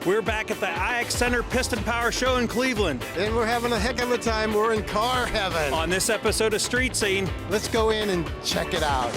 We're back at the IX Center Piston Power Show in Cleveland. And we're having a heck of a time. We're in car heaven. On this episode of Street Scene, let's go in and check it out.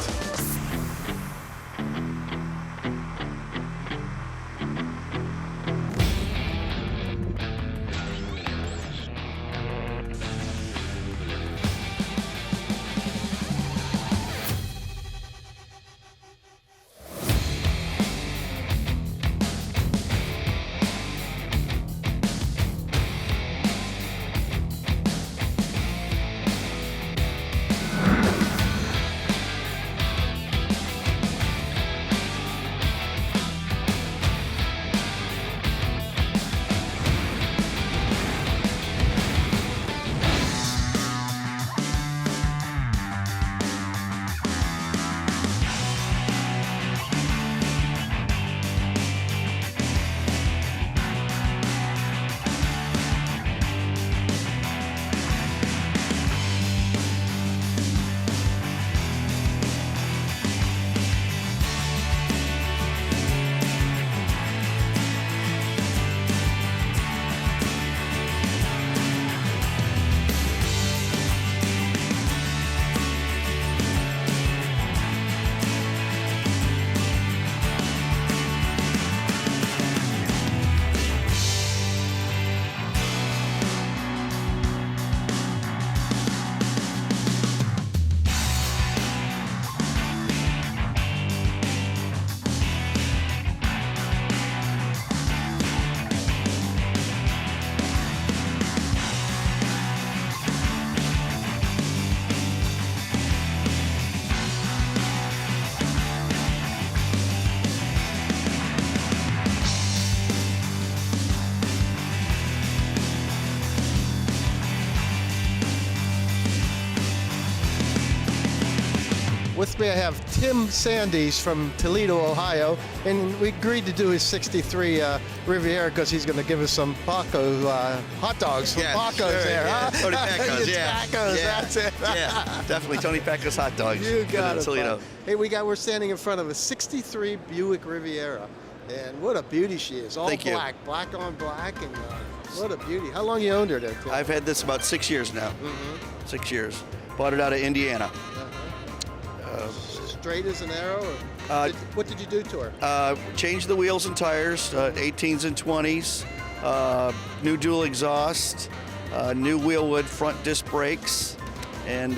With me I have Tim Sandys from Toledo, Ohio, and we agreed to do his 63 Riviera because he's going to give us some Paco hot dogs from Paco's sure, there. Yeah. Huh? Tony Paco's, Tacos, yeah. that's it. Yeah, definitely Tony Paco's hot dogs. You got it. Toledo. Hey, we're standing in front of a 63 Buick Riviera, and what a beauty she is. All Thank you. black on black, and what a beauty. How long you owned her there, Tim? I've had this about 6 years now. 6 years. Bought it out of Indiana. Straight as an arrow? Or what did you do to her? Changed the wheels and tires, 18s and 20s, new dual exhaust, new wheel wood front disc brakes, and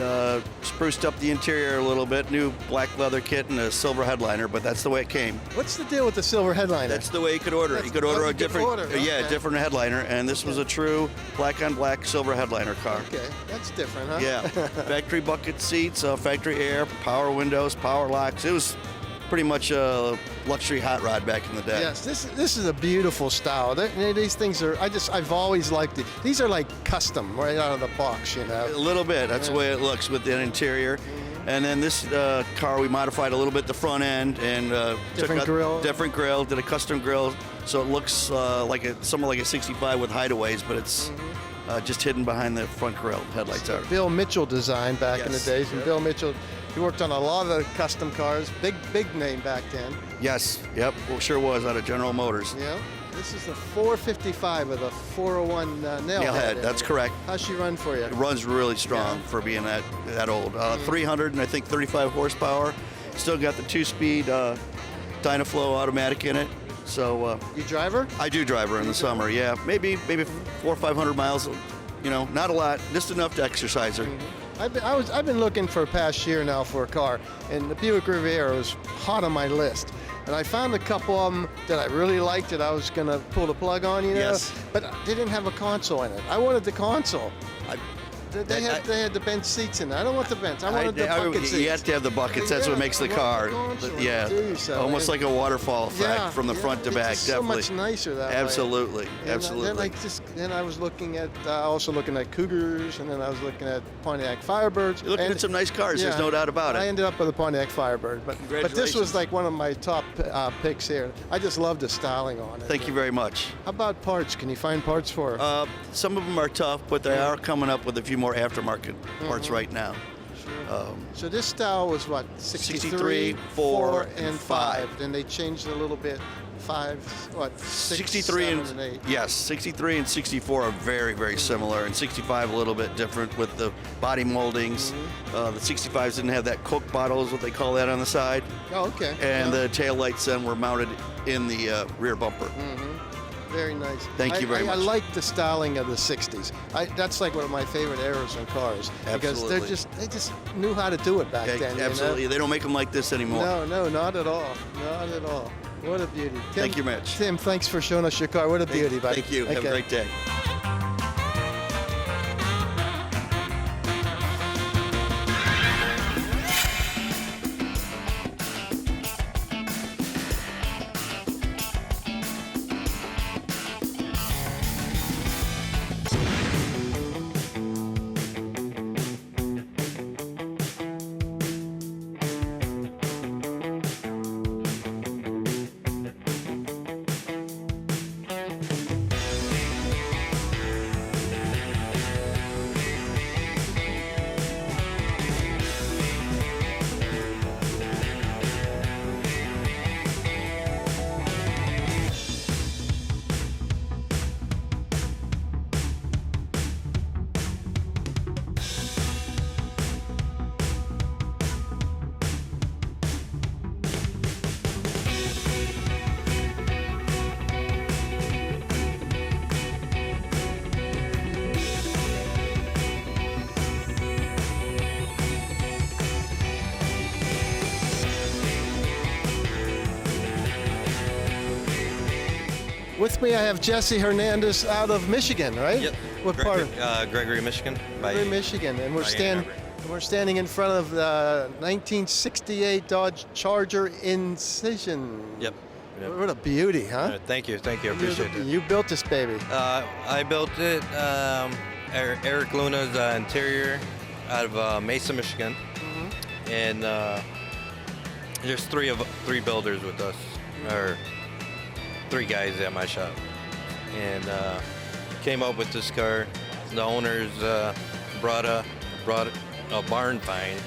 spruced up the interior a little bit, new black leather kit and a silver headliner, but that's the way it came. What's the deal with the silver headliner? That's the way you could order it. You could order a different, different headliner, and this was a true black on black silver headliner car. Okay, that's different, huh? Yeah, factory bucket seats, factory air, power windows, power locks. It was pretty much a luxury hot rod back in the day. Yes, this is a beautiful style. These things are, I've always liked it. These are like custom, right out of the box, you know. A little bit. That's the way it looks with the interior. And then this car, we modified a little bit the front end and different grill, did a custom grill, so it looks somewhat like a 65 with hideaways, but it's just hidden behind the front grill. Headlights are. Bill Mitchell design back in the days, and Bill Mitchell, he worked on a lot of the custom cars. Big name back then. Yes. Yep. Well, sure was out of General Motors. Yeah. This is the 455 with a 401 nailhead. That's correct. How's she run for you? It runs really strong for being that old. 300 and I think 35 horsepower. Still got the 2-speed Dynaflow automatic in it. So you drive her? I do drive her in the summer. Yeah, maybe 400 or 500 miles. You know, not a lot, just enough to exercise her. I've been looking for a past year now for a car, and the Buick Riviera was hot on my list. And I found a couple of them that I really liked that I was going to pull the plug on, you know. Yes. But they didn't have a console in it. I wanted the console. They had the bench seats in there. I don't want the bench. I wanted the bucket seats. You have to have the buckets. That's what makes the car. Almost like a waterfall effect from the front to back. Definitely. So much nicer that Absolutely. way. Absolutely. Then I was looking at also looking at Cougars, and then I was looking at Pontiac Firebirds. You're looking at some nice cars. There's no doubt about it. I ended up with a Pontiac Firebird, but this was like one of my top picks here. I just love the styling on it. Thank you very much. How about parts? Can you find parts for her? Some of them are tough, but they are coming up with a few more aftermarket parts right now. Sure. So this style was what, 63, 4, and 5. Then they changed it a little bit 65, what? 63 7, and 8. yes, 63 and 64 are very, very similar, and 65 a little bit different with the body moldings. The 65s didn't have that Coke bottle, is what they call that on the side, Oh, okay. and Yeah. the tail lights then were mounted in the rear bumper. Very nice. Thank you very much. I like the styling of the 60s. That's like one of my favorite eras in cars because Absolutely. they just knew how to do it back Yeah, then. absolutely. They don't make them like this anymore. No, not at all. Not at all. What a beauty. Tim, Thank you, Mitch. Tim, thanks for showing us your car. What a beauty, buddy. Thank you. Have a Okay. great day. With me, I have Jesse Hernandez out of Michigan, right? Yep. What part of Gregory, Michigan. Michigan? And we're by Ann standing in front of the 1968 Dodge Charger Incision. Yep. What a beauty, huh? Thank you. I appreciate it. You built this baby. I built it. Eric Luna's interior out of Mesa, Michigan, and there's three builders with us, or 3 guys at my shop, and came up with this car. The owners brought a barn find,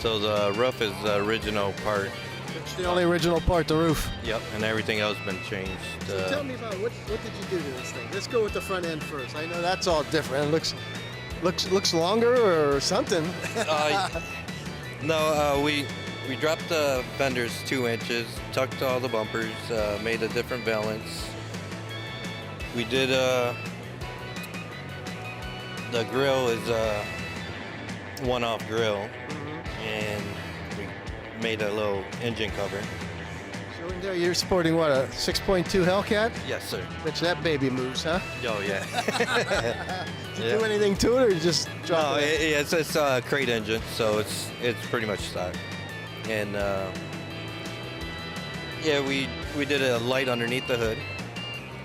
so the roof is the original part. It's the only original part, the roof. Yep, and everything else been changed. So tell me about what did you do to this thing? Let's go with the front end first. I know that's all different. It looks longer or something. No, we dropped the fenders 2 inches, tucked all the bumpers, made a different valance. We did the grill is a one-off grill, and we made a little engine cover. So in there you're sporting what, a 6.2 Hellcat? Yes, sir. Which that baby moves, huh? Oh yeah. Did you do anything to it, or you just drop No, it? it's a crate engine, so it's pretty much stock. And yeah, we did a light underneath the hood,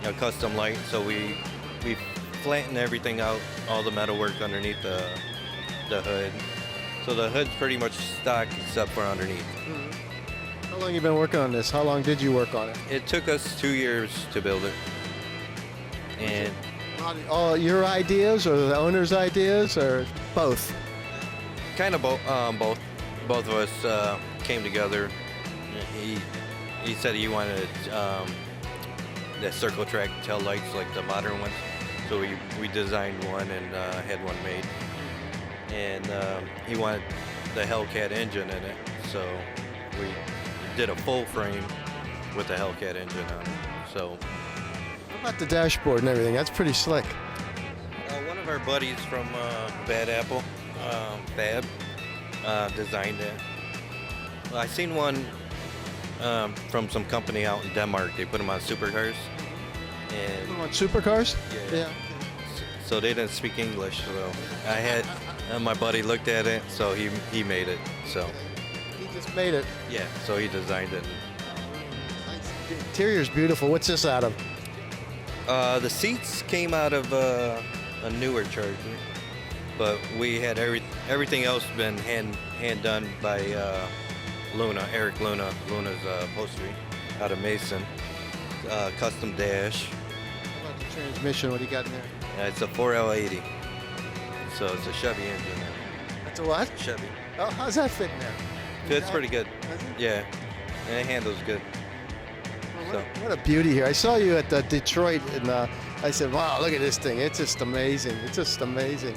a custom light. So we flattened everything out, all the metalwork underneath the hood. So the hood's pretty much stock except for underneath. How long you been working on this? How long did you work on it? It took us 2 years to build it. And All your ideas, or the owner's ideas, or both? kind of both. Both of us came together. He said he wanted the circle track tail lights like the modern ones, so we designed one and had one made. And he wanted the Hellcat engine in it, so we did a full frame with the Hellcat engine on it. So How about the dashboard and everything? That's pretty slick. one of our buddies from Bad Apple, Fab, designed it. I seen one from some company out in Denmark. They put them on supercars, and You want supercars? Yeah. so they didn't speak English. So I had my buddy looked at it, so he made it. So He just made it. yeah, so he designed it. The interior's beautiful. What's this out of? The seats came out of a newer Charger, but we had everything else been hand done by Luna, Eric Luna. Luna's upholstery out of Mason. Custom dash. How about the transmission? What do you got in there? It's a 4L80, so it's a Chevy engine. That's a what? Chevy. Oh, how's that fit in there? Fits pretty good. Does it? Yeah, and it handles good. Well, So What a beauty here. I saw you at Detroit, and I said, wow, look at this thing. It's just amazing. It's just amazing.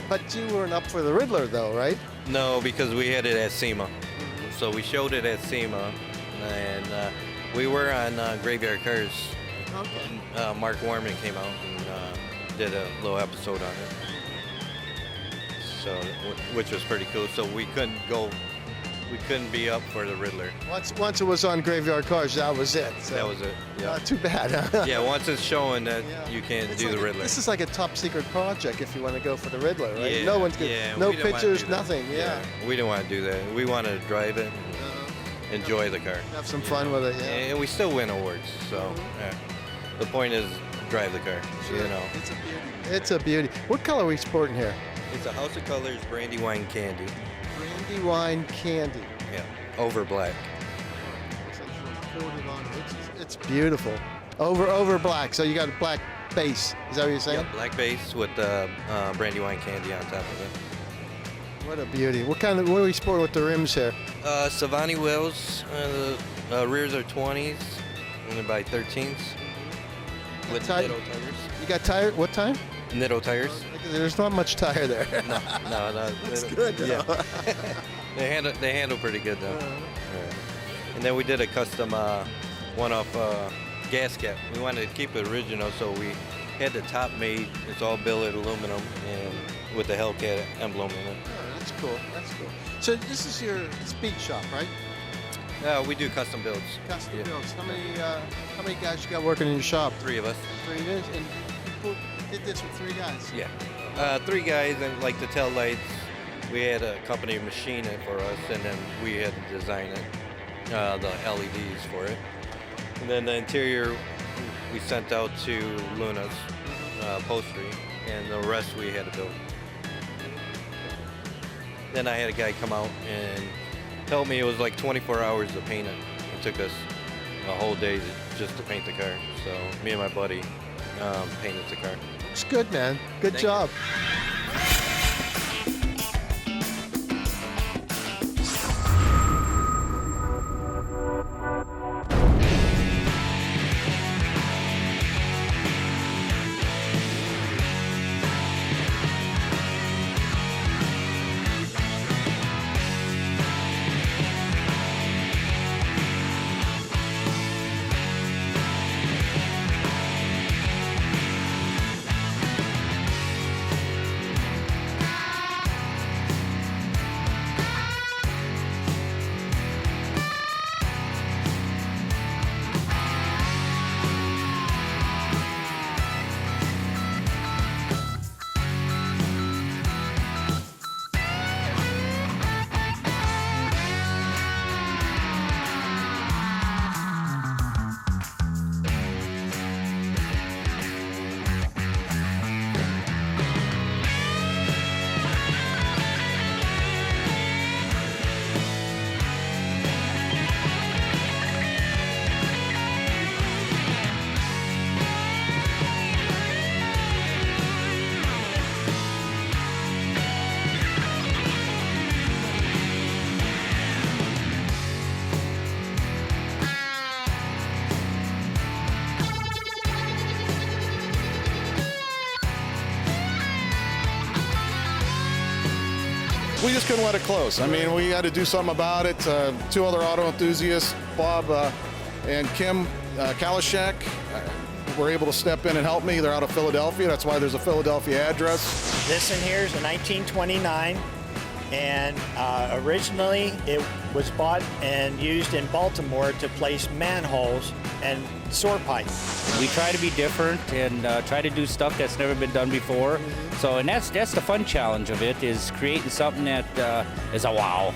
But you weren't up for the Riddler, though, right? no, because we had it at SEMA. So we showed it at SEMA, and we were on Graveyard Cars. Okay. Mark Warman came out and did a little episode on it. So, which was pretty cool. So we couldn't be up for the Riddler. Once it was on Graveyard Cars, that was it. So, That was it. Yeah. too bad, huh? Yeah. Once it's showing that Yeah. you can't It's do like the Riddler. This is like a top secret project if you want to go for the Riddler, right? Yeah, No one's gonna, yeah, no we didn't wanna pictures, do that. nothing. Yeah. We didn't want to do that. We wanted to drive it, and enjoy the car. Have some fun with it. Yeah. And we still win awards. So yeah. The point is drive the car. You know. It's a beauty. It's a beauty. What color are we sporting here? It's a House of Colors brandy wine candy. Brandy wine candy. Yeah. Over black. It's beautiful. Over black. So you got a black base. Is that what you're saying? Yeah, black base with brandy wine candy on top of it. What a beauty. What are we sporting with the rims here? Savani wheels. The rears are 20s, and they're by 13s. With Ti- Nitto tires. You got tire? What time? Nitto tires. There's not much tire there. No. That's good. Yeah. They handle pretty good though. Yeah. And then we did a custom one-off gas cap. We wanted to keep it original, so we had the top made. It's all billet aluminum and with the Hellcat emblem in it. Oh, that's cool. That's cool. So this is your speed shop, right? We do custom builds. Custom Yeah. builds. How many guys you got working in your shop? 3 of us. 3 guys, and you did this with 3 guys. Yeah. 3 guys, and like the tail lights, we had a company machine it for us, and then we had to design it, the LEDs for it. And then the interior we sent out to Luna's upholstery, and the rest we had to build. Then I had a guy come out and help me. It was like 24 hours to paint it. It took us a whole day just to paint the car. So me and my buddy painted the car. Looks good, man. Good Thank job. We just couldn't let it close. I mean, we had to do something about it. 2 other auto enthusiasts, Bob and Kim Kalishak, were able to step in and help me. They're out of Philadelphia. That's why there's a Philadelphia address. This in here is a 1929, and originally it was bought and used in Baltimore to place manholes and sewer pipe. We try to be different and try to do stuff that's never been done before. So, and that's the fun challenge of it, is creating something that is a wow.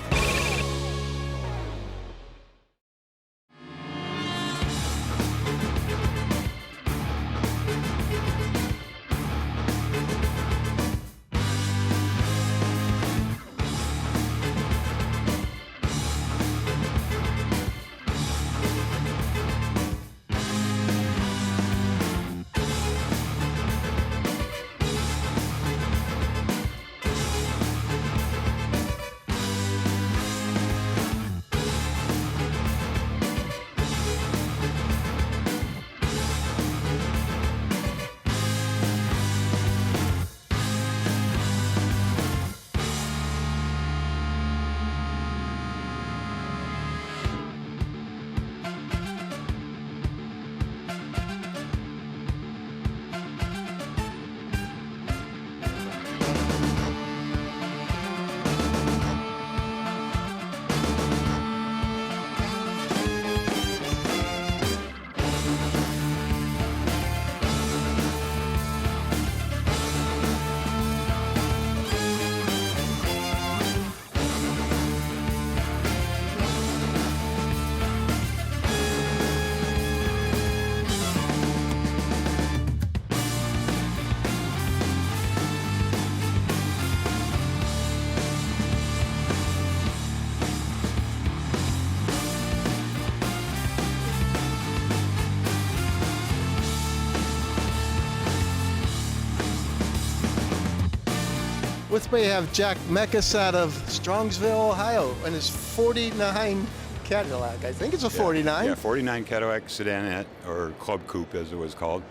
With me, I have Jack Meckus out of Strongsville, Ohio, and his 49 Cadillac. I think it's a 49. Yeah, 49 Cadillac sedanette, or Club Coupe as it was called.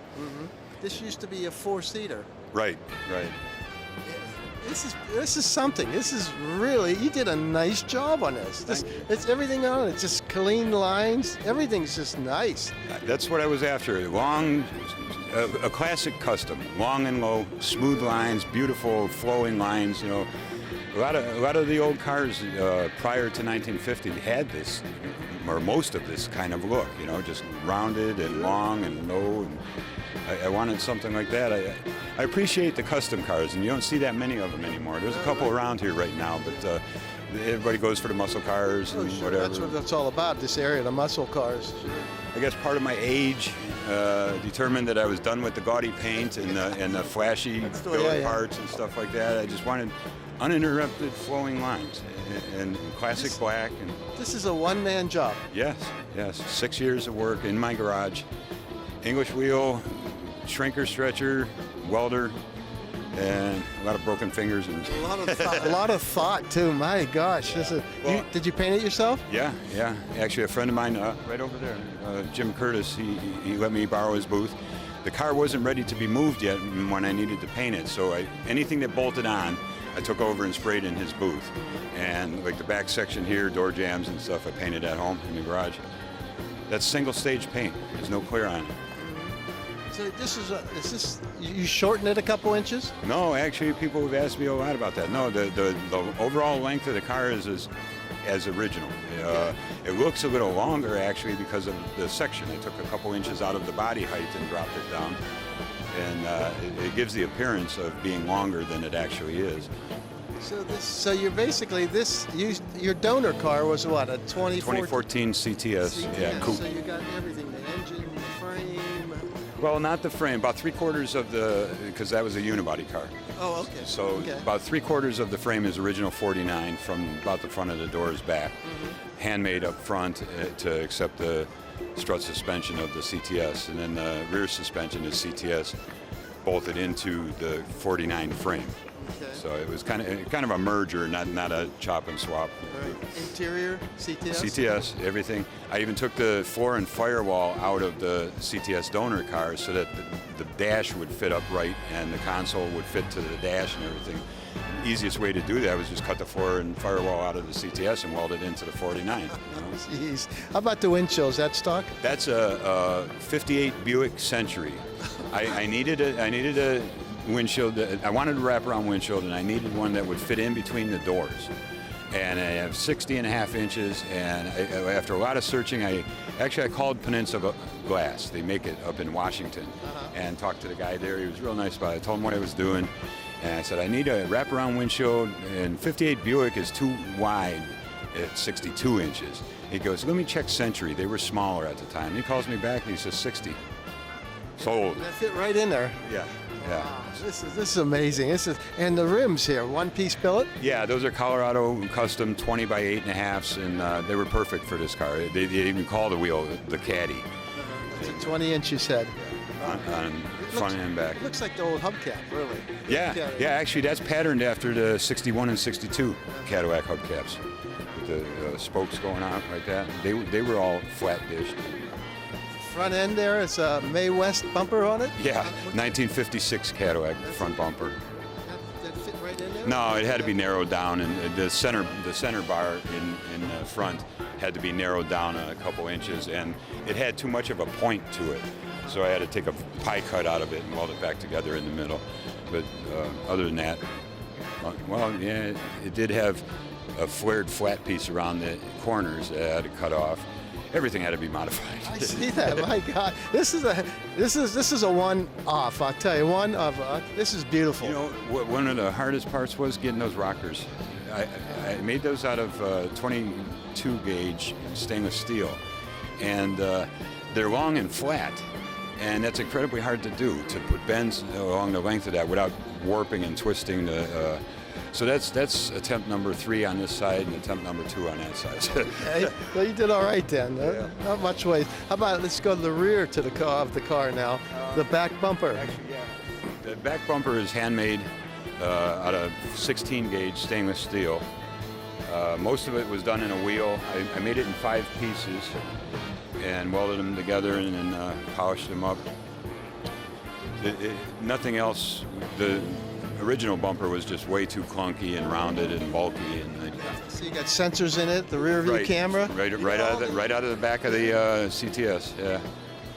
This used to be a 4-seater. Right. This is something. This is really, you did a nice job on this. It's everything on it. Just clean lines. Everything's just nice. That's what I was after. Long, a classic custom. Long and low, smooth lines, beautiful flowing lines. You know, a lot of the old cars prior to 1950 had this, or most of this kind of look. You know, just rounded and long and low. And I wanted something like that. I appreciate the custom cars, and you don't see that many of them anymore. There's a couple around here right now, but everybody goes for the muscle cars and whatever. That's what it's all about, this area, the muscle cars. I guess part of my age determined that I was done with the gaudy paint and the flashy build parts and stuff like that. I just wanted uninterrupted flowing lines and classic black. And this is a one-man job. Yes. 6 years of work in my garage. English wheel, shrinker, stretcher, welder, and a lot of broken fingers. And a lot of thought too. My gosh, did you paint it yourself? Yeah. Actually, a friend of mine right over there, Jim Curtis, he let me borrow his booth. The car wasn't ready to be moved yet when I needed to paint it, so anything that bolted on, I took over and sprayed in his booth. And like the back section here, door jambs and stuff, I painted at home in the garage. That's single stage paint. There's no clear on it. So is you shorten it a couple inches? No, actually, people have asked me a lot about that. No, the overall length of the car is as original. It looks a little longer, actually, because of the section. I took a couple inches out of the body height and dropped it down. And it gives the appearance of being longer than it actually is. So you're basically your donor car was what, a 2014 CTS, yeah, coupe. So you got everything, the engine, the frame. Well, not the frame, about 3/4 of because that was a unibody car. Oh, okay. So about 3/4 of the frame is original 49 from about the front of the doors back. Handmade up front to accept the strut suspension of the CTS, and then the rear suspension is CTS bolted into the 49 frame. Okay. So it was kind of a merger, not a chop and swap. Right. Interior, CTS? CTS, everything. I even took the floor and firewall out of the CTS donor car so that the dash would fit upright and the console would fit to the dash and everything. The easiest way to do that was just cut the floor and firewall out of the CTS and weld it into the 49. You know? Jeez. How about the windshield? Is that stock? That's a 58 Buick Century. I needed a windshield. I wanted a wraparound windshield, and I needed one that would fit in between the doors. And I have 60.5 inches, and after a lot of searching, I called Peninsula Glass. They make it up in Washington, and talked to the guy there. He was real nice about it. I told him what I was doing, and I said, I need a wraparound windshield, and 58 Buick is too wide at 62 inches. He goes, let me check Century. They were smaller at the time. He calls me back, and he says, 60. Sold. That fit right in there. Yeah. Wow, this is amazing. And the rims here, one-piece billet. Yeah, those are Colorado custom 20 by 8.5s, and they were perfect for this car. They even call the wheel the Caddy. It's a 20-inch, you said. On front and back. It looks like the old hubcap, really. Yeah. Actually, that's patterned after the 61 and 62 Cadillac hubcaps, with the spokes going out like that. They were all flat dished. Front end there is a May West bumper on it? Yeah, 1956 Cadillac front bumper. That fit right in there? No, it had to be narrowed down, and the center bar in the front had to be narrowed down a couple inches, and it had too much of a point to it. So I had to take a pie cut out of it and weld it back together in the middle. But other than that, well, yeah, it did have a flared flat piece around the corners that I had to cut off. Everything had to be modified. I see that. My God, this is a one-off. I'll tell you, this is beautiful. You know, one of the hardest parts was getting those rockers. I made those out of 22 gauge stainless steel, and they're long and flat, and that's incredibly hard to do, to put bends along the length of that without warping and twisting the. So that's attempt number 3 on this side and attempt number 2 on that side. Okay. Well, you did all right then. Yeah. Not much waste. How about let's go to the rear of the car now. The back bumper. Actually, yeah. The back bumper is handmade out of 16 gauge stainless steel. Most of it was done in a wheel. I made it in 5 pieces and welded them together and then polished them up. Nothing else. The original bumper was just way too clunky and rounded and bulky. And So you got sensors in it, the rear view camera? Right out of the back of the CTS, yeah.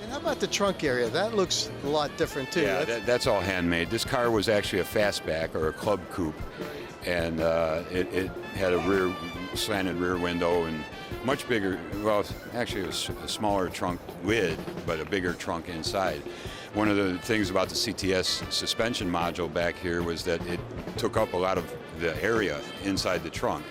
And how about the trunk area? That looks a lot different too. Yeah, that's all handmade. This car was actually a fastback or a club coupe, and it had a slanted rear window and much bigger. Well, actually, it was a smaller trunk lid, but a bigger trunk inside. One of the things about the CTS suspension module back here was that it took up a lot of the area inside the trunk.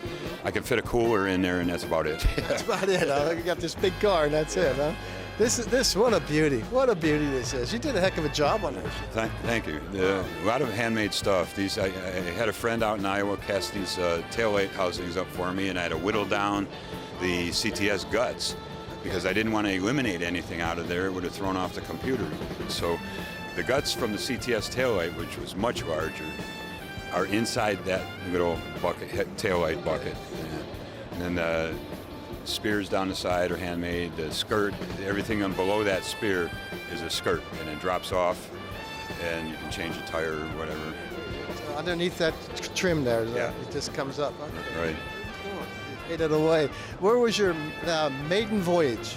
I could fit a cooler in there, and that's about it. That's about it. Huh? You got this big car, and that's it, huh? This what a beauty. What a beauty this is. You did a heck of a job on this. Thank you. A lot of handmade stuff. I had a friend out in Iowa cast these taillight housings up for me, and I had to whittle down the CTS guts because I didn't want to eliminate anything out of there. It would have thrown off the computer. So the guts from the CTS taillight, which was much larger, are inside that little bucket, taillight bucket. And then the spears down the side are handmade. The skirt, everything below that spear is a skirt, and it drops off, and you can change the tire or whatever. So underneath that trim there, Yeah. it just comes up. Huh? Right. You paid it away. Where was your maiden voyage?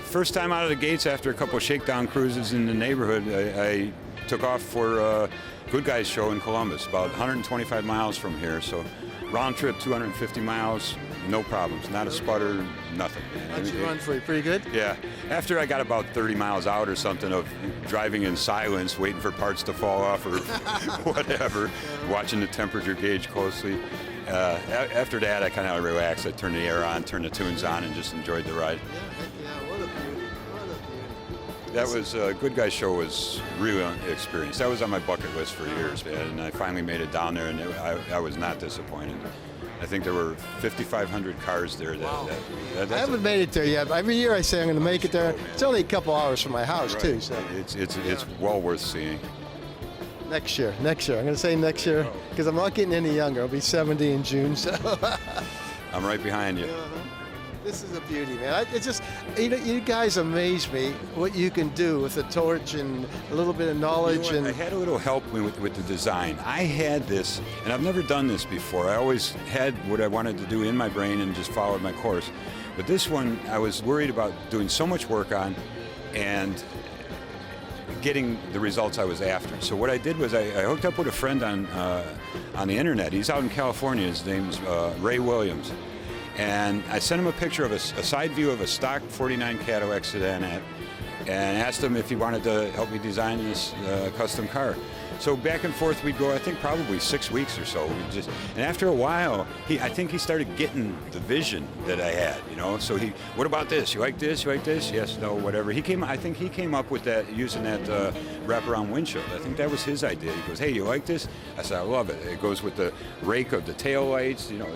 First time out of the gates after a couple of shakedown cruises in the neighborhood, I took off for Good Guys Show in Columbus, about 125 miles from here. So round trip, 250 miles, no problems, not a sputter, nothing. How'd you run for you? Pretty good? Yeah. After I got about 30 miles out or something of driving in silence, waiting for parts to fall off or whatever, watching the temperature gauge closely. After that, I kind of relaxed. I turned the air on, turned the tunes on, and just enjoyed the ride. Yeah, what a beauty. What a beauty. That was Good Guys Show was really an experience. That was on my bucket list for years, man. And I finally made it down there, and I was not disappointed. I think there were 5,500 cars there. I haven't made it there yet. Every year I say I'm going to make it there. It's only a couple hours from my house too. So It's well worth seeing. next year. I'm going to say next year because I'm not getting any younger. I'll be 70 in June. So I'm right behind you. this is a beauty, man. It's just you guys amaze me what you can do with a torch and a little bit of knowledge. I had a little help with the design. I had this, and I've never done this before. I always had what I wanted to do in my brain and just followed my course. But this one, I was worried about doing so much work on and getting the results I was after. So what I did was I hooked up with a friend on the internet. He's out in California. His name's Ray Williams. And I sent him a picture of a side view of a stock 49 Cadillac sedanette and asked him if he wanted to help me design this custom car. So back and forth we'd go, I think probably 6 weeks or so. And after a while, I think he started getting the vision that I had, you know. So what about this? You like this? You like this? Yes, no, whatever. I think he came up with that, using that wraparound windshield. I think that was his idea. He goes, hey, you like this? I said, I love it. It goes with the rake of the tail lights. You know,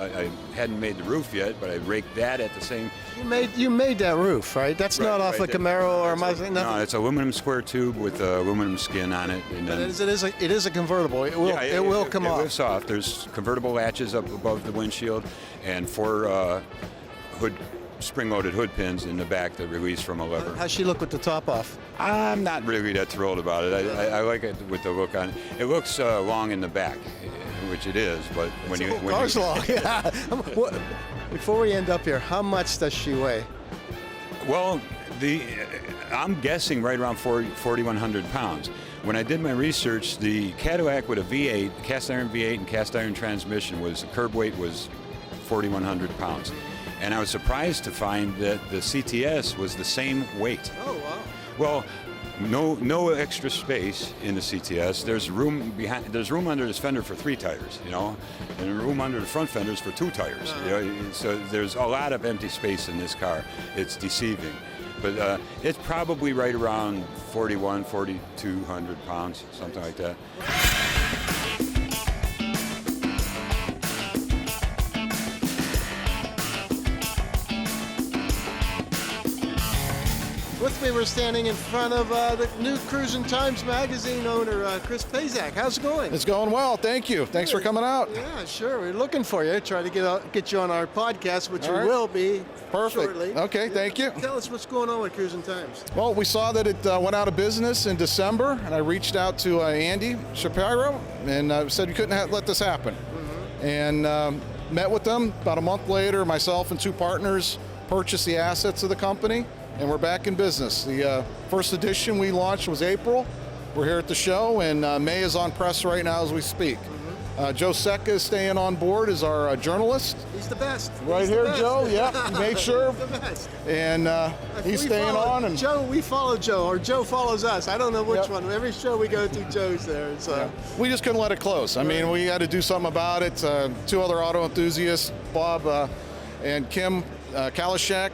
I hadn't made the roof yet, but I raked that at the same. You made that roof, right? That's not off a Camaro or a Mazda. No, it's aluminum square tube with aluminum skin on it. And then, it is a convertible. It will come off. It lifts off. There's convertible latches up above the windshield, and 4 spring-loaded hood pins in the back that release from a lever. How's she look with the top off? I'm not really that thrilled about it. I like it with the look on it. It looks long in the back, which it is, but when you car's long. Yeah. Before we end up here, how much does she weigh? Well, I'm guessing right around 4,100 pounds. When I did my research, the Cadillac with a V8, cast iron V8 and cast iron transmission, curb weight was 4,100 pounds. And I was surprised to find that the CTS was the same weight. Oh, wow. Well, no extra space in the CTS. There's room under this fender for 3 tires, you know, and room under the front fenders for 2 tires. You know, so there's a lot of empty space in this car. It's deceiving. But it's probably right around 4,200 pounds, something like that. With me, we're standing in front of the new Cruising Times magazine owner, Chris Pazak. How's it going? It's going well. Thank you. Thanks for coming out. Yeah, sure. We're looking for you. Try to get you on our podcast, which All we right. will be Perfect. shortly. Okay, thank you. Tell us what's going on with Cruising Times. Well, we saw that it went out of business in December, and I reached out to Andy Shapiro and said we couldn't let this happen. And met with them. About a month later, myself and two partners purchased the assets of the company, and we're back in business. The first edition we launched was April. We're here at the show, and May is on press right now as we speak. Joe Secca is staying on board as our journalist. He's the best. Right He's here, the best. Joe. Yeah, he made sure. He's the best. And he's staying on. And Joe, we follow Joe, or Joe follows us. I don't know which Yep. one. Every show we go to, Joe's there. So we just couldn't let it close. I mean, we had to do something about it. Two other auto enthusiasts, Bob and Kim Kalashek,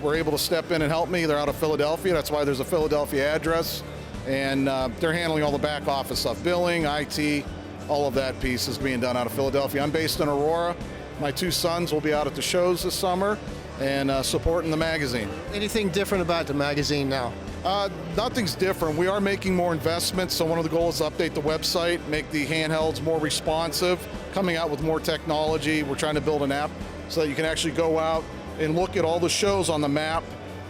were able to step in and help me. They're out of Philadelphia. That's why there's a Philadelphia address. And they're handling all the back office stuff, billing, IT, all of that piece is being done out of Philadelphia. I'm based in Aurora. My two sons will be out at the shows this summer and supporting the magazine. anything different about the magazine now? Nothing's different. We are making more investments, so one of the goals is to update the website, make the handhelds more responsive, coming out with more technology. We're trying to build an app so that you can actually go out and look at all the shows on the map,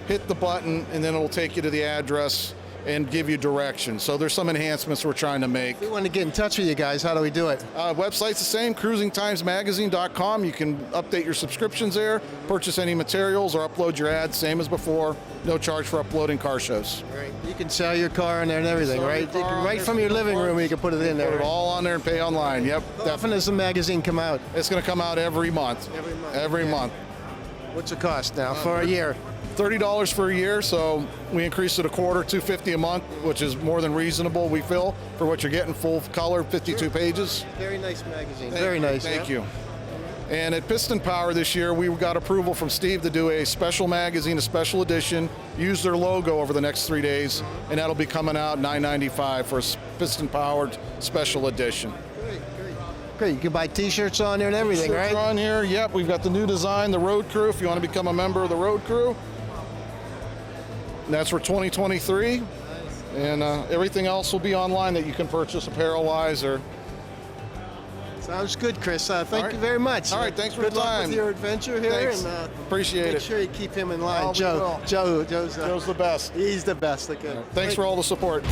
hit the button, and then it'll take you to the address and give you directions. So there's some enhancements we're trying to make. If we want to get in touch with you guys, how do we do it? Website's the same, cruisingtimesmagazine.com. You can update your subscriptions there, purchase any materials, or upload your ads, same as before. No charge for uploading car shows. Right. You can sell your car in there and everything, Sell your right? car You can, on right there, from your sell living parts. room, you can put it in there. Put it right? all on there and pay online. Yep. How often does the magazine come out? It's going to come out every month. Every month, Every yeah. month. What's the cost now for a year? $30 for a year, so we increased it a quarter, $250 a month, which is more than reasonable, we feel, for what you're getting, full color, 52 pages. Very nice magazine. Very nice. Thank yeah. you. And at Piston Power this year, we got approval from Steve to do a special magazine, a special edition, use their logo over the next 3 days, and that'll be coming out $9.95 for a Piston Powered special edition. Great. You can buy T-shirts on there and everything, Shirts right? are on here. Yep, we've got the new design, the Road Crew, if you want to become a member of the Road Crew. And that's for 2023. And everything else will be online that you can purchase apparel-wise or... Sounds good, Chris. Thank right. you very much. All right, thanks for good your luck time. with your adventure here. Thanks. And, Appreciate make it. sure you keep him in line. Oh, we will. Joe's the best. He's the best. Okay. Thanks for all the support.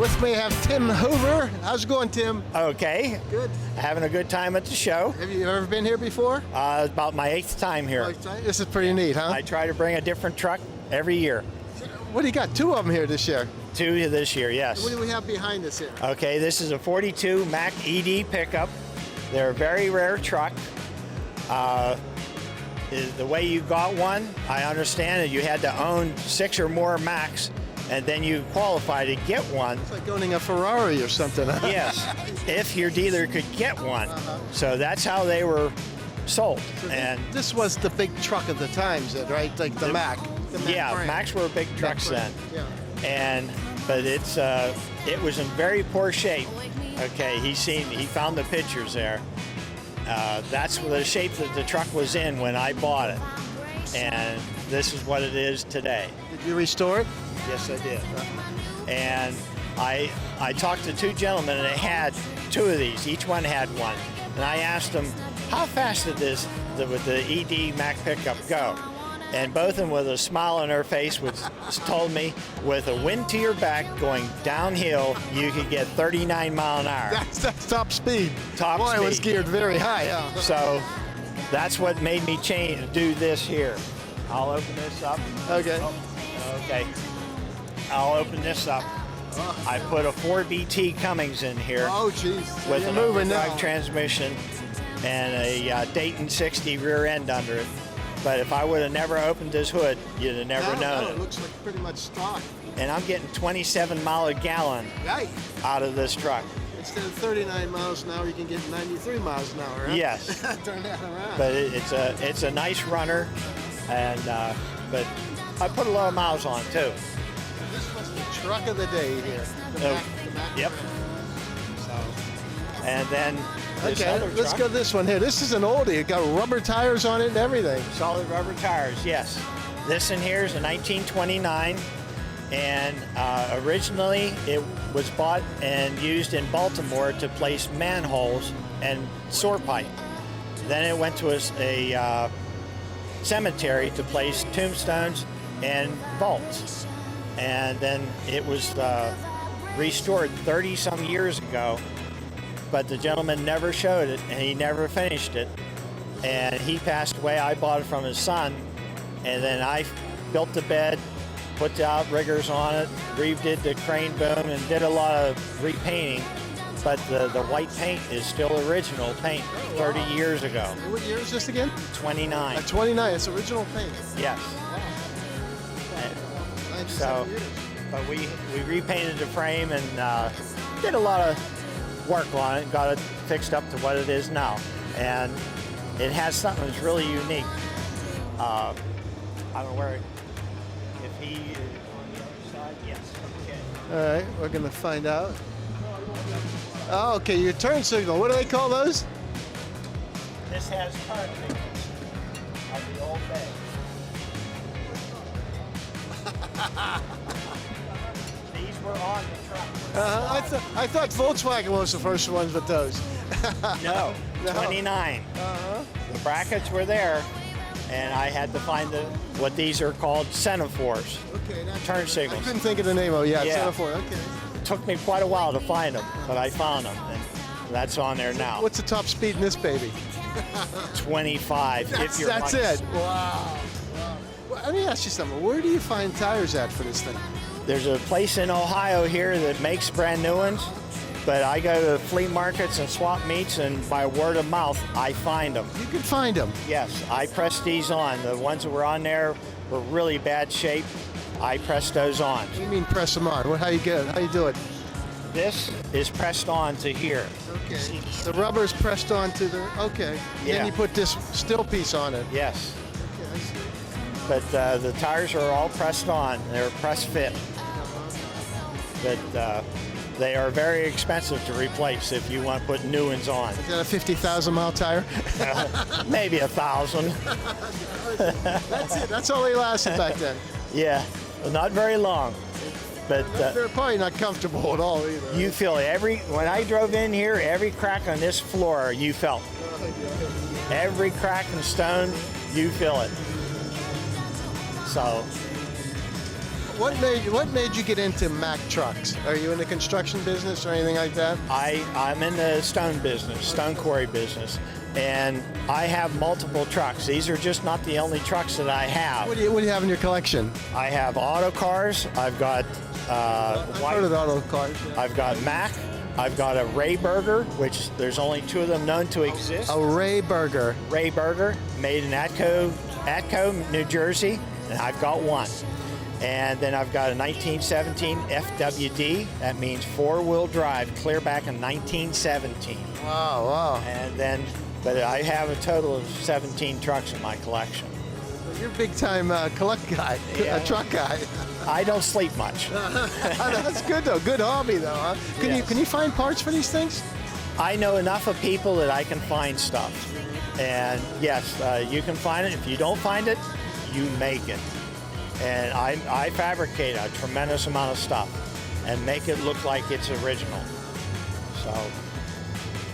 With me, I have Tim Hoover. How's it going, Tim? Okay. Good. Having a good time at the show. Have you ever been here before? About my 8th time here. This is pretty neat, huh? I try to bring a different truck every year. What do you got? 2 of them here this year. 2 this year, yes. What do we have behind us here? Okay, this is a 42 Mack ED pickup. They're a very rare truck. The way you got one, I understand that you had to own 6 or more Macks, and then you qualify to get one. It's like owning a Ferrari or something, huh? Yes, if your dealer could get one. So that's how they were sold. And this was the big truck of the times, right? Like the Mack. The Mack yeah, brand. Macks were big trucks then. Yeah. But it was in very poor shape. Okay, he found the pictures there. That's the shape that the truck was in when I bought it, and this is what it is today. Did you restore it? Yes, I did. And I talked to 2 gentlemen, and they had 2 of these. Each one had one, and I asked them, how fast did with the ED Mack pickup go? And both of them, with a smile on their face, told me, with a wind to your back going downhill, you could get 39 mile an hour. That's top speed. Top Boy, speed. it was geared very high. Yeah. So that's what made me do this here. I'll open this up. Okay. Okay. I'll open this up. I put a 4BT Cummins in here Oh, jeez. with You're an moving overdrive now. transmission and a Dayton 60 rear end under it. But if I would have never opened this hood, you'd have never known it it. looks like pretty much stock. And I'm getting 27 mile a gallon Right. out of this truck. Instead of 39 miles an hour, you can get 93 miles an hour, right? Yes. Turn that around. But it's a nice runner, and but I put a lot of miles on it too. This was the truck of the day here. The Mack. Yep. So, and then this Okay, other let's truck, go this one here. This is an oldie. It got rubber tires on it and everything. solid rubber tires. Yes. This in here is a 1929, and originally it was bought and used in Baltimore to place manholes and sewer pipe. Then it went to a cemetery to place tombstones and vaults. And then it was restored 30 some years ago, but the gentleman never showed it and he never finished it. And he passed away. I bought it from his son, and then I built the bed, put the outriggers on it, redid the crane boom, and did a lot of repainting. But the white paint is still original paint 30 years ago. What year is this again? 29. 29. It's original paint. Yes. And 97 so, years. but we repainted the frame and did a lot of work on it, got it fixed up to what it is now. And it has something that's really unique. I don't know where, if he is on the other side, yes. Okay. All right, we're going to find out. Oh, okay, your turn signal. What do they call those? This has turn signals of the old day. These were on the truck. I thought Volkswagen was the first ones with those. No, No. 29. The brackets were there, and I had to find what these are called semaphores. Okay, Turn I signals. couldn't think of the name of it. Yeah, Yeah. Semaphore. Okay. It took me quite a while to find them, but I found them, and that's on there now. What's the top speed in this baby? 25, if you're That's lucky. it. Wow. Well, let me ask you something. Where do you find tires at for this thing? There's a place in Ohio here that makes brand new ones, but I go to flea markets and swap meets, and by word of mouth, I find them. You can find them. Yes, I pressed these on. The ones that were on there were really bad shape. I pressed those on. What do you mean press them on? How you get it? How you do it? This is pressed on to here. Okay. The rubber is pressed onto the. Okay. Yeah. Then you put this still piece on it. Yes, Okay, I see. but the tires are all pressed on. They're press fit. But they are very expensive to replace if you want to put new ones on. Is that a 50,000 mile tire? Maybe 1,000. That's it. That's all they lasted back then. Yeah, not very long. But They're probably not comfortable at all either. you feel when I drove in here, every crack on this floor you felt. Every crack and stone, you feel it. So What made you get into Mack trucks? Are you in the construction business or anything like that? I'm in the stone business, stone quarry business, and I have multiple trucks. These are just not the only trucks that I have. What do you have in your collection? I have auto cars. I've got I've heard of auto cars. I've got Mack. I've got a Ray Burger, which there's only 2 of them known to exist. A Ray Burger. Ray Burger, made in Atco, New Jersey, and I've got one. And then I've got a 1917 FWD. That means 4-wheel drive, clear back in 1917. Wow. And then, but I have a total of 17 trucks in my collection. You're a big-time truck guy. I don't sleep much. That's good though. Good hobby though. Huh? Can you find parts for these things? I know enough of people that I can find stuff. And yes, you can find it. If you don't find it, you make it. And I fabricate a tremendous amount of stuff and make it look like it's original. So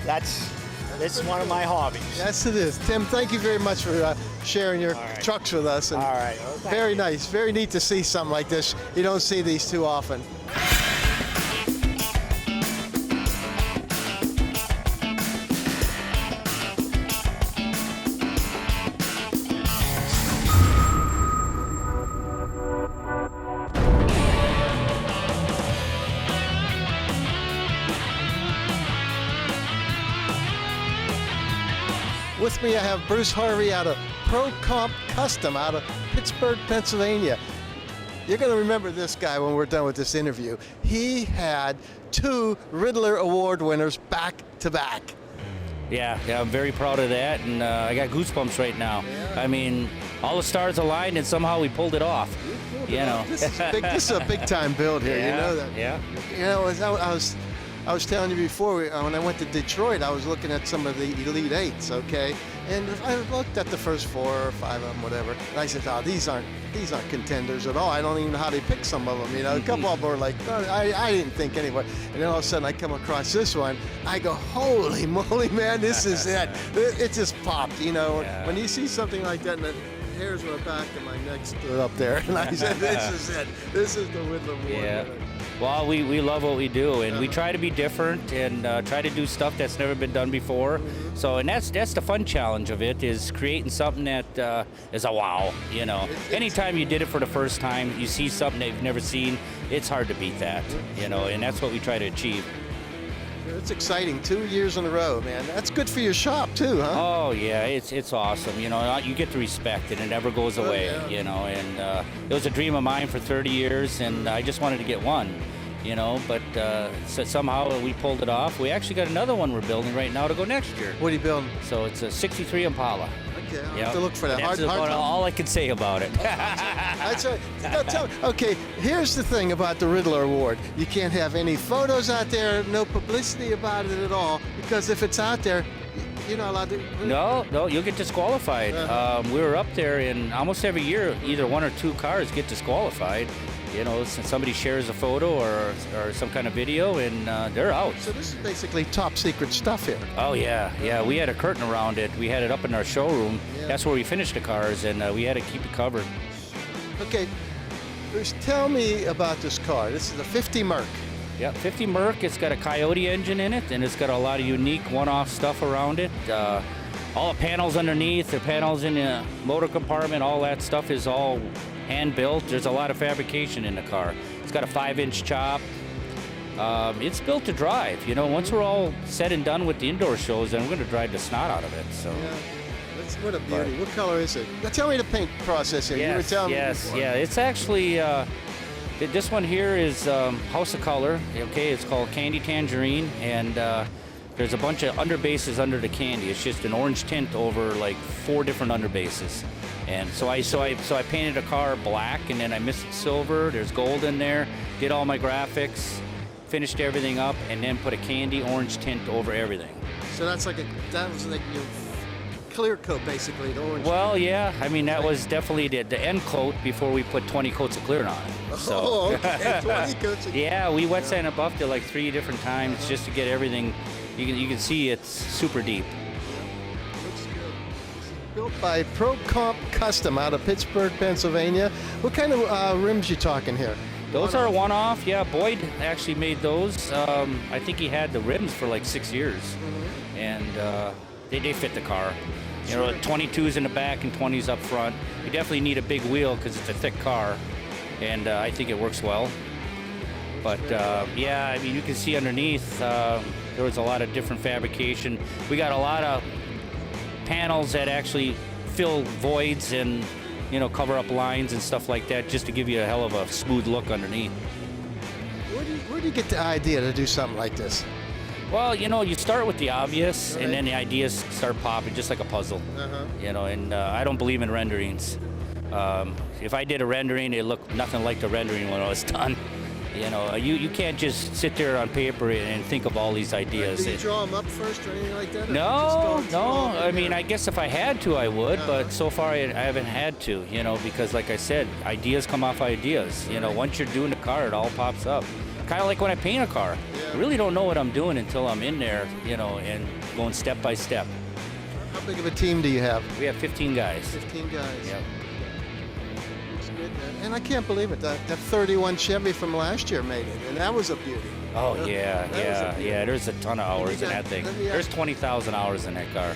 it's one of my hobbies. Yes, it is. Tim, thank you very much for sharing your trucks with us. And All right. Well, very nice. Very neat to see something like this. You don't see these too often. With me, I have Bruce Harvey out of Pro Comp Custom out of Pittsburgh, Pennsylvania. You're going to remember this guy when we're done with this interview. He had 2 Riddler Award winners back to back. Yeah, I'm very proud of that, and I got goosebumps right now. Yeah. I mean, all the stars aligned, and somehow we pulled it off. You know, This is a big time build here. Yeah, You know that. yeah. You know, I was telling you before, when I went to Detroit, I was looking at some of the Elite 8s, okay? And I looked at the first 4 or 5 of them, whatever, and I said, oh, these aren't contenders at all. I don't even know how they pick some of them, you know? A couple of them were like, oh, I didn't think anyway. And then all of a sudden I come across this one, I go, holy moly, man, this is it. It just popped, you know? Yeah. When you see something like that, and the hairs went back and my neck stood up there, and I said, this is it. This is the Riddler Award. Yeah. Well, we love what we do, and we try to be different and try to do stuff that's never been done before. So, and that's the fun challenge of it, is creating something that is a wow. You know, anytime you did it for the first time, you see something that you've never seen, it's hard to beat that. You know, and that's what we try to achieve. It's exciting. 2 years in a row, man. That's good for your shop too, huh? Oh yeah, it's awesome. You know, you get the respect, and it never goes away. Yeah. You know, and it was a dream of mine for 30 years, and I just wanted to get one. You know, but so somehow we pulled it off. We actually got another one we're building right now to go next year. What are you building? So it's a '63 Impala. Okay, I'll Yep. have to look for that. That's Hard about top? all I can say about it. That's right. Now tell me, okay, here's the thing about the Riddler Award. You can't have any photos out there, no publicity about it at all, because if it's out there, you're not allowed to. No, you'll get disqualified. We were up there, and almost every year, either 1 or 2 cars get disqualified. You know, somebody shares a photo or some kind of video, and they're out. So this is basically top secret stuff here. Oh yeah. We had a curtain around it. We had it up in our showroom. Yeah. That's where we finished the cars, and we had to keep it covered. Okay, Bruce, tell me about this car. This is a 50 Merc. Yeah, 50 Merc. It's got a Coyote engine in it, and it's got a lot of unique one-off stuff around it. All the panels underneath, the panels in the motor compartment, all that stuff is all hand-built. There's a lot of fabrication in the car. It's got a 5-inch chop. It's built to drive. You know, once we're all said and done with the indoor shows, then we're going to drive the snot out of it. So. Yeah, what a beauty. What color is it? Now tell me the paint process here. Yes, You were telling me yes, before. yeah. It's actually, this one here is House of Color. Okay, it's called Candy Tangerine, and there's a bunch of underbases under the candy. It's just an orange tint over like 4 different underbases. And so I painted the car black, and then I mixed silver. There's gold in there. Did all my graphics, finished everything up, and then put a candy orange tint over everything. So that was like your clear coat, basically, the orange. Well, yeah. I mean, that was definitely the end coat before we put 20 coats of clear on it. So. Oh, okay. 20 coats of Yeah, we wet sand and buffed it like 3 different times just to get everything. You can see it's super deep. Looks good. Built by Pro Comp Custom out of Pittsburgh, Pennsylvania. What kind of rims you talking here? Those are one-off. Yeah, Boyd actually made those. I think he had the rims for like 6 years, and they fit the car. You know, 22s in the back and 20s up front. You definitely need a big wheel because it's a thick car, and I think it works well. But yeah, I mean, you can see underneath there was a lot of different fabrication. We got a lot of panels that actually fill voids and, you know, cover up lines and stuff like that, just to give you a hell of a smooth look underneath. Where do you get the idea to do something like this? Well, you know, you start with the obvious, and then the ideas start popping, just like a puzzle. You know, and I don't believe in renderings. If I did a rendering, it looked nothing like the rendering when it was done. You know, you can't just sit there on paper and think of all these ideas. Do you draw them up first or anything like that? No. I mean, I guess if I had to, I would, but so far I haven't had to, you know, because like I said, ideas come off ideas. You know, once you're doing the car, it all pops up. Kind of like when I paint a car. I really don't know what I'm doing until I'm in there, you know, and going step by step. How big of a team do you have? We have 15 guys. 15 guys. Yep. Looks good, man. And I can't believe it. That 31 Chevy from last year made it, and that was a beauty. Oh, yeah. There's a ton of hours in got- that thing. let me ask- There's 20,000 hours in that car,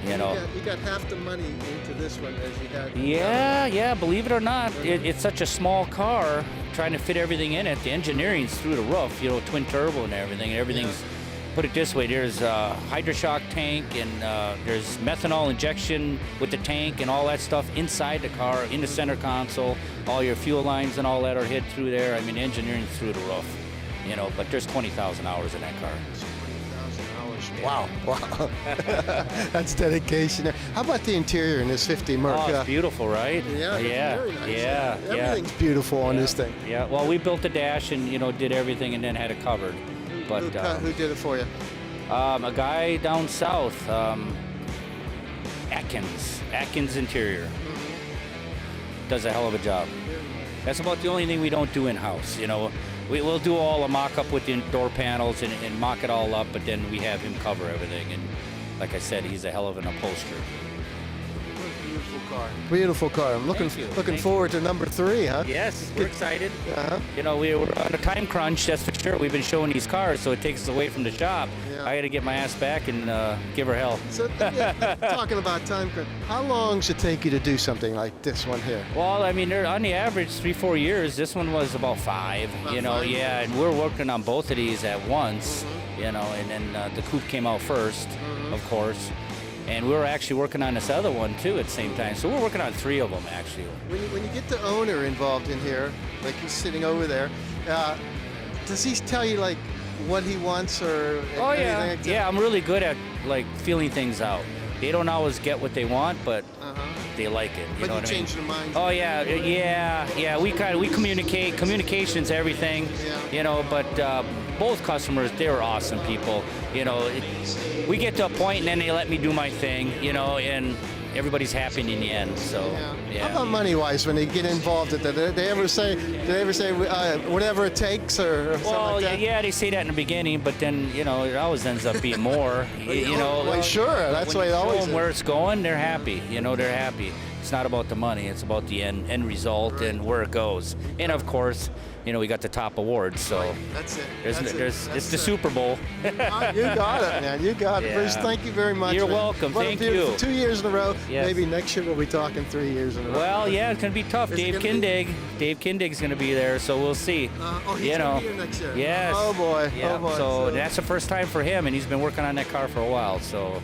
you know. You got half the money into this one as you had. Yeah, believe it or not, it's such a small car, trying to fit everything in it. The engineering's through the roof, you know, twin turbo and everything. Everything's, put it this way, there's a hydroshock tank, and there's methanol injection with the tank and all that stuff inside the car, in the center console. All your fuel lines and all that are hid through there. I mean, engineering's through the roof, you know, but there's 20,000 hours in that car. 20,000 hours. Wow. That's dedication. How about the interior in this 50 Merc? Oh, it's beautiful, right? Very nice. Yeah. Everything's beautiful on this thing. Yeah, well, we built the dash and, you know, did everything and then had it covered. But Who did it for you? a guy down south, Atkins Interior, does a hell of a job. That's about the only thing we don't do in-house, you know. We'll do all a mock-up with the door panels and mock it all up, but then we have him cover everything. And like I said, he's a hell of an upholsterer. Beautiful car. Beautiful car. I'm looking Thank forward to number 3, huh? Yes, we're excited. Uh-huh. You know, we're on a time crunch, that's for sure. We've been showing these cars, so it takes us away from the shop. Yeah. I got to get my ass back and give her hell. So, talking about time crunch, how long does it take you to do something like this one here? Well, I mean, they're on the average 3-4 years. This one was about 5. You know, 5? yeah, and we're working on both of these at once. You know, and then the coupe came out first, of course. And we were actually working on this other one too at the same time. So we're working on 3 of them actually. When you get the owner involved in here, like he's sitting over there, does he tell you like what he wants or Oh anything yeah, like that? yeah. I'm really good at like feeling things out. They don't always get what they want, but they like it. You But know you what I mean? change their minds. Oh yeah. We communicate. Communication's everything. Yeah. You know, but both customers, they were awesome people. You know, we get to a point and then they let me do my thing. You know, and everybody's happy in the end. So yeah. How about money-wise when they get involved? Do they ever say whatever it takes or something Well, like that? yeah, they say that in the beginning, but then you know it always ends up being more. You know, Well, sure, that's when the way it you show always them is. where it's going, they're happy. You know, they're happy. It's not about the money; it's about the end result and where it goes. And of course, you know, we got the top awards, so That's it. it's the Super Bowl. You got it, man. You got it. Yeah. Bruce, thank you very much. You're man. welcome. What a Thank beautiful- you. 2 years in a row. Yes. Maybe next year we'll be talking 3 years in a row. Well, yeah, it's gonna be tough. Is it Dave gonna be- Kindig. Dave Kindig's gonna be there, so we'll see. He's you gonna know. be here next year. Yes. Oh boy. Yeah. Oh boy. So that's the first time for him, and he's been working on that car for a while. So,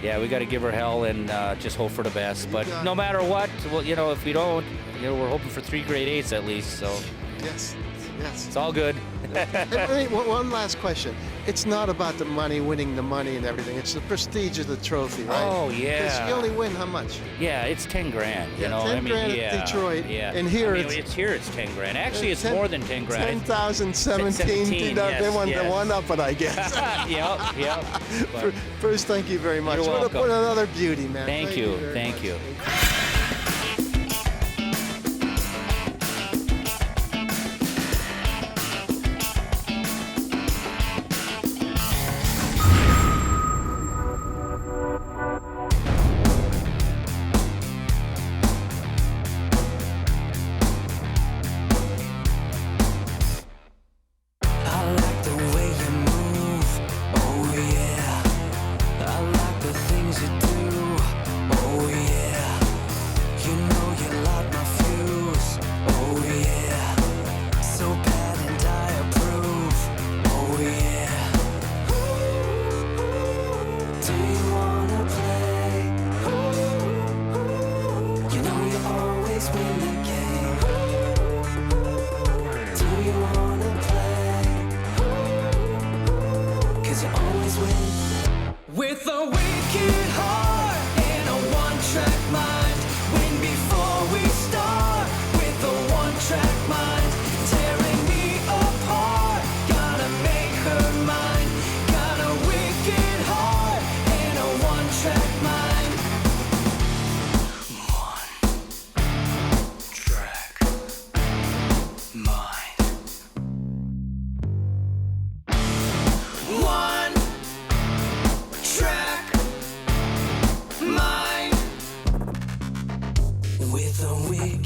yeah, we got to give her hell and just hope for the best. But got no it. matter what, well, you know, if we don't, you know, we're hoping for 3 grade 8s at least. So Yes. it's all good. Hey, one last question. It's not about the money, winning the money and everything. It's the prestige of the trophy, right? Oh, Because yeah. you only win how much? Yeah, it's 10 grand. You Yeah, know, 10 I mean, grand at yeah, Detroit, Yeah. and here I mean, it's- it's 10 grand. Actually, it's 10 more than 10 grand. 10,017. 17, They yes, won the yes. one up, but I guess. Yep. But Bruce, thank you very much. You're welcome. What another beauty, man. thank you. very Thank much. you.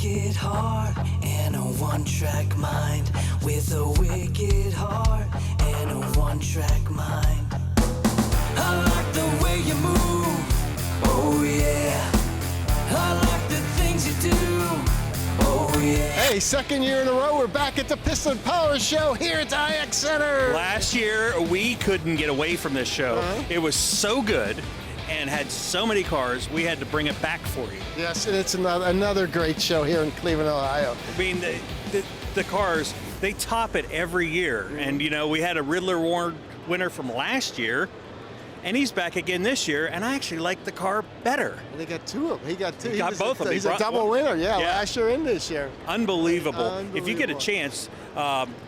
wicked heart and a one-track mind. With a wicked heart and a one-track mind. I like the way you move, oh yeah. I like the things you do, oh yeah. Hey, second year in a row, we're back at the Piston Power Show here at the IX Center. Last year, we couldn't get away from this show. It was so good and had so many cars, we had to bring it back for you. Yes, and it's another great show here in Cleveland, Ohio. I mean, the cars, they top it every year. And, you know, we had a Riddler Award winner from last year, and he's back again this year, and I actually like the car better. And they got two of them. He got two. He got both of them. He's a double winner, yeah, last year and this year. Unbelievable. If you get a chance,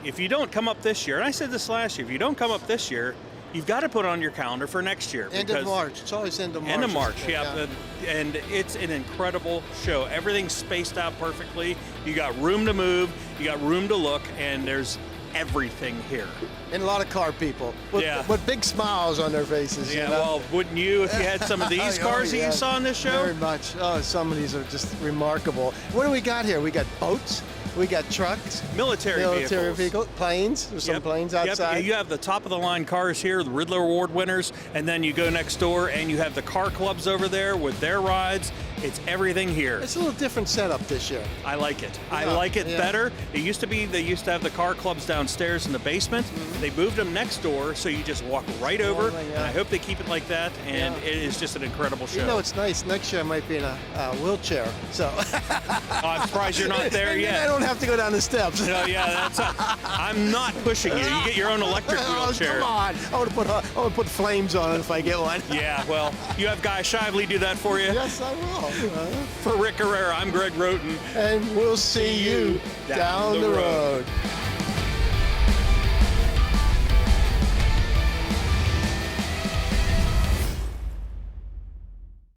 if you don't come up this year, and I said this last year, if you don't come up this year, you've got to put it on your calendar for next year. End of March. It's always end of March. End of March, yeah. And it's an incredible show. Everything's spaced out perfectly. You got room to move, you got room to look, and there's everything here. And a lot of car people with big smiles on their faces. Yeah, you know? well, wouldn't you if you had some of these cars that you saw on this show? Very much. Oh, some of these are just remarkable. What do we got here? We got boats. We got trucks, military vehicles, planes. There's some planes outside. Yep. You have the top of the line cars here, the Riddler Award winners, and then you go next door and you have the car clubs over there with their rides. It's everything here. It's a little different setup this year. I like it. I like it better. It used to be they used to have the car clubs downstairs in the basement. They moved them next door, so you just walk right over. And I hope they keep it like that. And it is just an incredible show. You know, it's nice. Next year I might be in a wheelchair. So I'm surprised you're not there yet. I don't have to go down the steps. No, yeah, I'm not pushing you. You get your own electric wheelchair. Come on. I want to put flames on it if I get one. Yeah, well, you have Guy Shively do that for you. Yes, I will. For Rick Herrera, I'm Greg Roten. And we'll see you down the road.